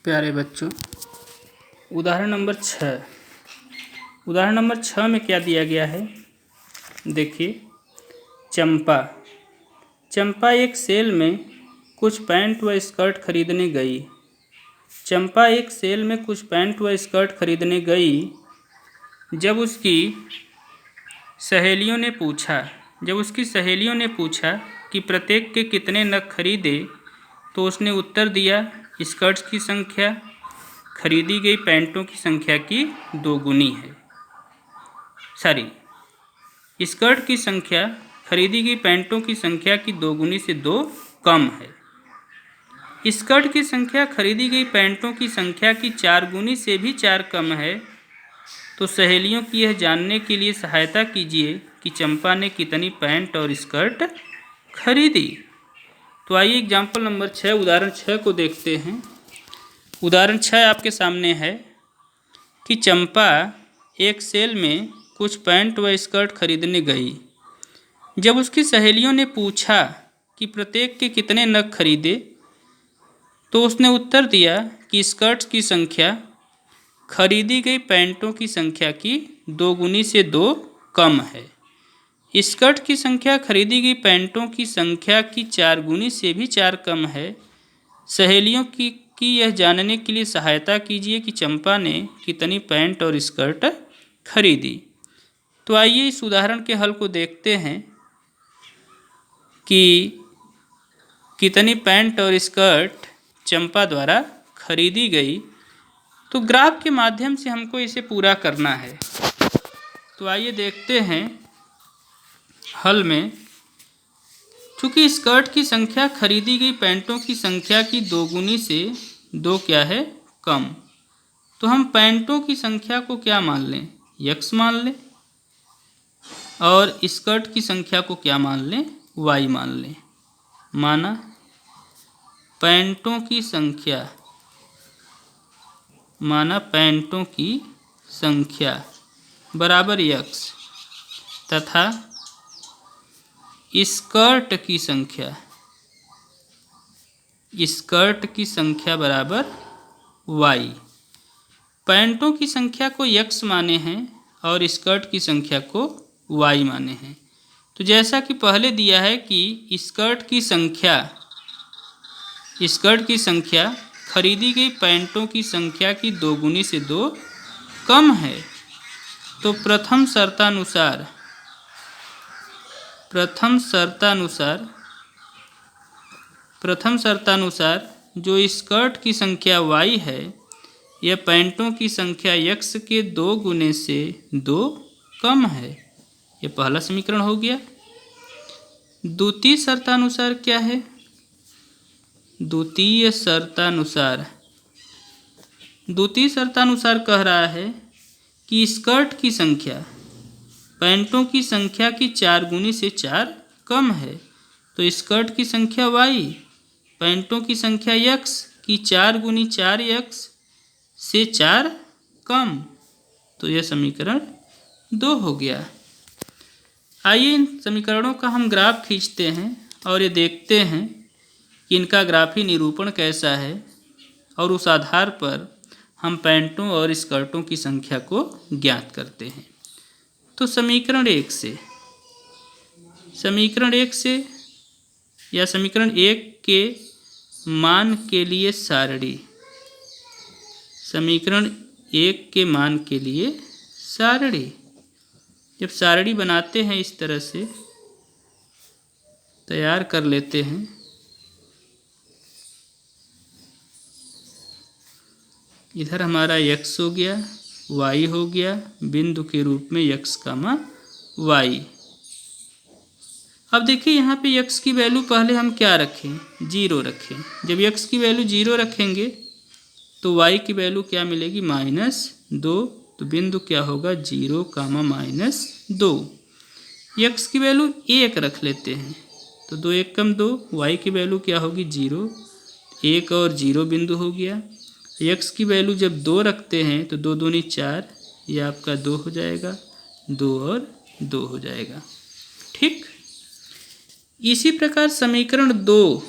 प्यारे बच्चों, उदाहरण नंबर 6 में क्या दिया गया है। देखिए, चंपा एक सेल में कुछ पैंट व स्कर्ट खरीदने गई। चंपा एक सेल में कुछ पैंट व स्कर्ट खरीदने गई। जब उसकी सहेलियों ने पूछा कि प्रत्येक के कितने नग खरीदे, तो उसने उत्तर दिया, स्कर्ट्स की संख्या खरीदी गई पैंटों की संख्या की दोगुनी है। स्कर्ट की संख्या खरीदी गई पैंटों की संख्या की दोगुनी से 2 कम है। स्कर्ट की संख्या खरीदी गई पैंटों की संख्या की 4 गुनी से भी 4 कम है। तो सहेलियों की यह जानने के लिए सहायता कीजिए कि चंपा ने कितनी पैंट और स्कर्ट खरीदी। तो आइए एग्जाम्पल नंबर 6 उदाहरण 6 को देखते हैं। उदाहरण 6 आपके सामने है कि चंपा एक सेल में कुछ पैंट व स्कर्ट खरीदने गई। जब उसकी सहेलियों ने पूछा कि प्रत्येक के कितने नग खरीदे, तो उसने उत्तर दिया कि स्कर्ट्स की संख्या खरीदी गई पैंटों की संख्या की दोगुनी से 2 कम है। स्कर्ट की संख्या खरीदी गई पैंटों की संख्या की 4 गुनी से भी 4 कम है। सहेलियों की यह जानने के लिए सहायता कीजिए कि चंपा ने कितनी पैंट और स्कर्ट खरीदी। तो आइए इस उदाहरण के हल को देखते हैं कि कितनी पैंट और स्कर्ट चंपा द्वारा खरीदी गई। तो ग्राफ के माध्यम से हमको इसे पूरा करना है। तो आइए देखते हैं हल में। चूँकि स्कर्ट की संख्या खरीदी गई पैंटों की संख्या की दोगुनी से 2 क्या है, कम। तो हम पैंटों की संख्या को क्या मान लें, x मान लें, और स्कर्ट की संख्या को क्या मान लें, y मान लें। माना पैंटों की संख्या बराबर x तथा स्कर्ट की संख्या बराबर y। पैंटों की संख्या को x माने हैं और स्कर्ट की संख्या को y माने हैं। तो जैसा कि पहले दिया है कि स्कर्ट की संख्या खरीदी गई पैंटों की संख्या की दोगुनी से 2 कम है। तो प्रथम शर्तानुसार जो स्कर्ट की संख्या y है, यह पैंटों की संख्या x के 2 गुने से 2 कम है। यह पहला समीकरण हो गया। द्वितीय शर्तानुसार क्या है? द्वितीय शर्तानुसार कह रहा है कि स्कर्ट की संख्या पैंटों की संख्या की 4 गुनी से 4 कम है। तो स्कर्ट की संख्या y, पैंटों की संख्या x की 4 गुनी 4x से 4 कम। तो यह समीकरण 2 हो गया। आइए इन समीकरणों का हम ग्राफ खींचते हैं और ये देखते हैं कि इनका ग्राफी निरूपण कैसा है, और उस आधार पर हम पैंटों और स्कर्टों की संख्या को ज्ञात करते हैं। तो समीकरण 1 से या समीकरण 1 के मान के लिए सारणी, जब सारणी बनाते हैं इस तरह से तैयार कर लेते हैं। इधर हमारा x हो गया, y हो गया, बिंदु के रूप में x, y। अब देखिए यहाँ पे x की वैल्यू पहले हम क्या रखें, 0 रखें। जब x की वैल्यू 0 रखेंगे तो y की वैल्यू क्या मिलेगी, -2। तो बिंदु क्या होगा, 0, -2। x की वैल्यू 1 रख लेते हैं, तो 2 1 कम 2, y की वैल्यू क्या होगी, 0। 1 और 0 बिंदु हो गया। x की वैल्यू जब 2 रखते हैं तो 2 दूनी 4, यह आपका 2 हो जाएगा, 2 और 2 हो जाएगा। ठीक, इसी प्रकार समीकरण 2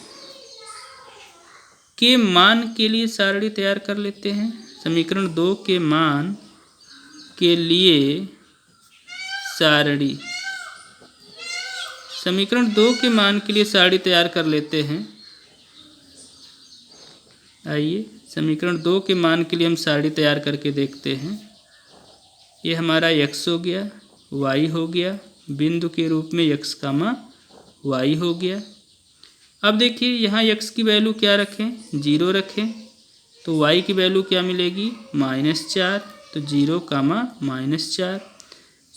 के मान के लिए सारणी तैयार कर लेते हैं। समीकरण 2 के मान के लिए सारणी, समीकरण 2 के मान के लिए सारणी तैयार कर लेते हैं। आइए समीकरण 2 के मान के लिए हम सारणी तैयार करके देखते हैं। ये हमारा x हो गया, y हो गया, बिंदु के रूप में x, y हो गया। अब देखिए यहाँ x की वैल्यू क्या रखें, 0 रखें, तो y की वैल्यू क्या मिलेगी, -4, तो 0, -4।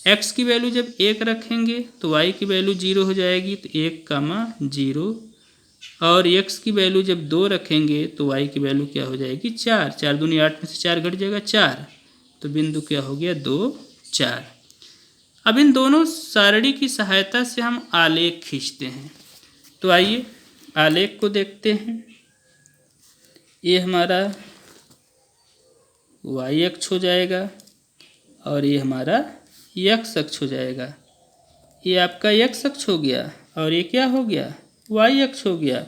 x की वैल्यू जब 1 रखेंगे तो y की वैल्यू 0 हो जाएगी, तो 1, 0। और x की वैल्यू जब 2 रखेंगे तो y की वैल्यू क्या हो जाएगी, 4। 4 दूनी 8 में से 4 घट जाएगा 4, तो बिंदु क्या हो गया, 2, 4। अब इन दोनों सारणी की सहायता से हम आलेख खींचते हैं। तो आइए आलेख को देखते हैं। ये हमारा y अक्ष हो जाएगा और ये हमारा x अक्ष हो जाएगा। ये आपका x अक्ष हो गया और ये क्या हो गया, y अक्ष हो गया,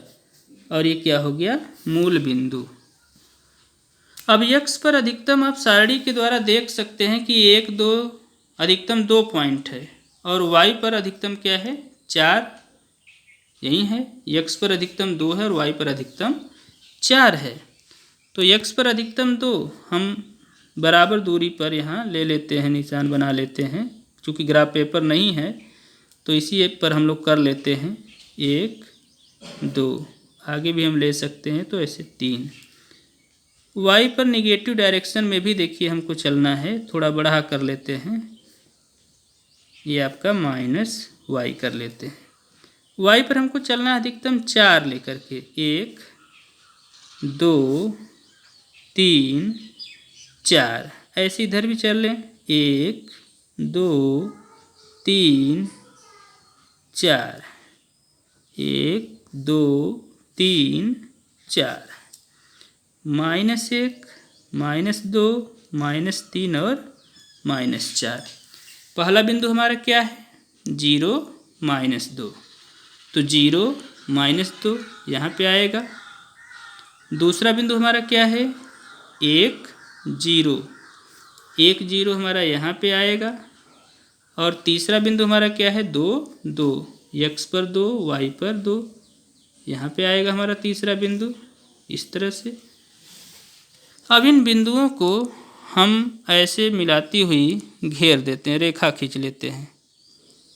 और ये क्या हो गया, मूल बिंदु। अब x पर अधिकतम आप सारणी के द्वारा देख सकते हैं कि 1, 2 अधिकतम 2 पॉइंट है, और y पर अधिकतम क्या है, 4, यही है। x पर अधिकतम 2 है और y पर अधिकतम 4 है। तो x पर अधिकतम 2 हम बराबर दूरी पर यहाँ ले लेते हैं, निशान बना लेते हैं। चूँकि ग्राफ पेपर नहीं है तो इसी पर हम लोग कर लेते हैं, 1, 2, आगे भी हम ले सकते हैं, तो ऐसे 3। y पर निगेटिव डायरेक्शन में भी देखिए हमको चलना है, थोड़ा बढ़ा कर लेते हैं, ये आपका -y कर लेते हैं। y पर हमको चलना है अधिकतम 4 लेकर के, 1, 2, 3, 4। ऐसे इधर भी चल लें, 1, 2, 3, 4, 1, 2, 3, 4, -1, -2, -3 और -4। पहला बिंदु हमारा क्या है, 0, -2, तो 0, -2 यहाँ पे आएगा। दूसरा बिंदु हमारा क्या है, 1, 0, 1, 0 हमारा यहाँ पे आएगा। और तीसरा बिंदु हमारा क्या है, 2, 2, x पर 2, y पर 2, यहाँ पे आएगा हमारा तीसरा बिंदु, इस तरह से। अब इन बिंदुओं को हम ऐसे मिलाती हुई घेर देते हैं, रेखा खींच लेते हैं।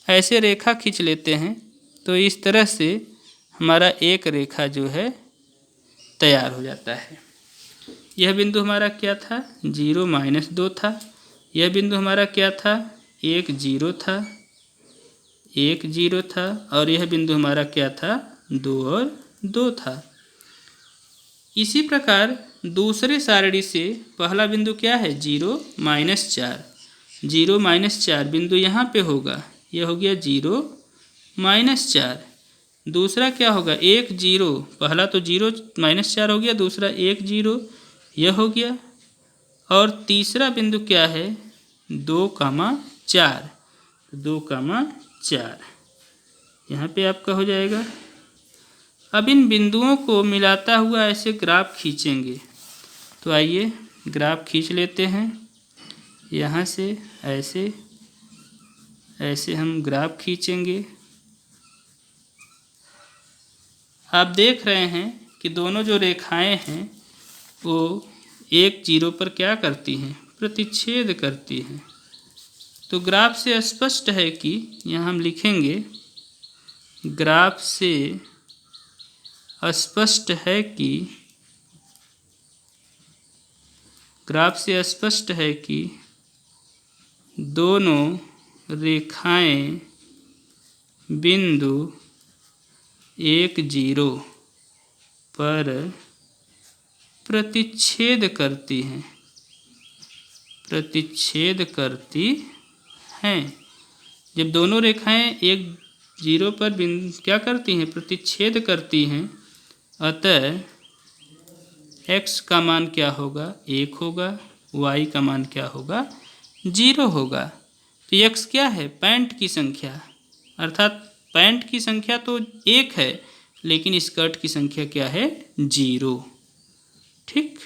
ऐसे रेखा खींच लेते हैं तो इस तरह से हमारा एक रेखा जो है तैयार हो जाता है। यह बिंदु हमारा क्या था, 0, -2 था। यह बिंदु हमारा क्या था, 1, 0 था, 1, 0 था। और यह बिंदु हमारा क्या था, 2 और 2 था। इसी प्रकार दूसरे सारणी से पहला बिंदु क्या है, 0, -4, 0, -4 बिंदु यहाँ पे होगा, यह हो गया 0, -4। दूसरा क्या होगा, 1, 0, पहला तो 0, -4 हो गया, दूसरा 1, 0, यह हो गया। और तीसरा बिंदु क्या है, 2, 4, 2, 4 यहाँ पे आपका हो जाएगा। अब इन बिंदुओं को मिलाता हुआ ऐसे ग्राफ खींचेंगे। तो आइए ग्राफ खींच लेते हैं, यहाँ से ऐसे ऐसे हम ग्राफ खींचेंगे। आप देख रहे हैं कि दोनों जो रेखाएं हैं वो 1, 0 पर क्या करती हैं, प्रतिच्छेद करती हैं। तो ग्राफ से स्पष्ट है कि यहाँ हम लिखेंगे, ग्राफ से स्पष्ट है कि, ग्राफ से स्पष्ट है कि दोनों रेखाएं बिंदु 1, 0 पर प्रतिच्छेद करती हैं, प्रतिच्छेद करती हैं। जब दोनों रेखाएं 1, 0 पर बिंदु क्या करती हैं, प्रतिच्छेद करती हैं, अतः x का मान क्या होगा, 1 होगा, y का मान क्या होगा, 0 होगा। तो x क्या है, पैंट की संख्या, अर्थात पैंट की संख्या तो 1 है, लेकिन स्कर्ट की संख्या क्या है, 0। ठीक।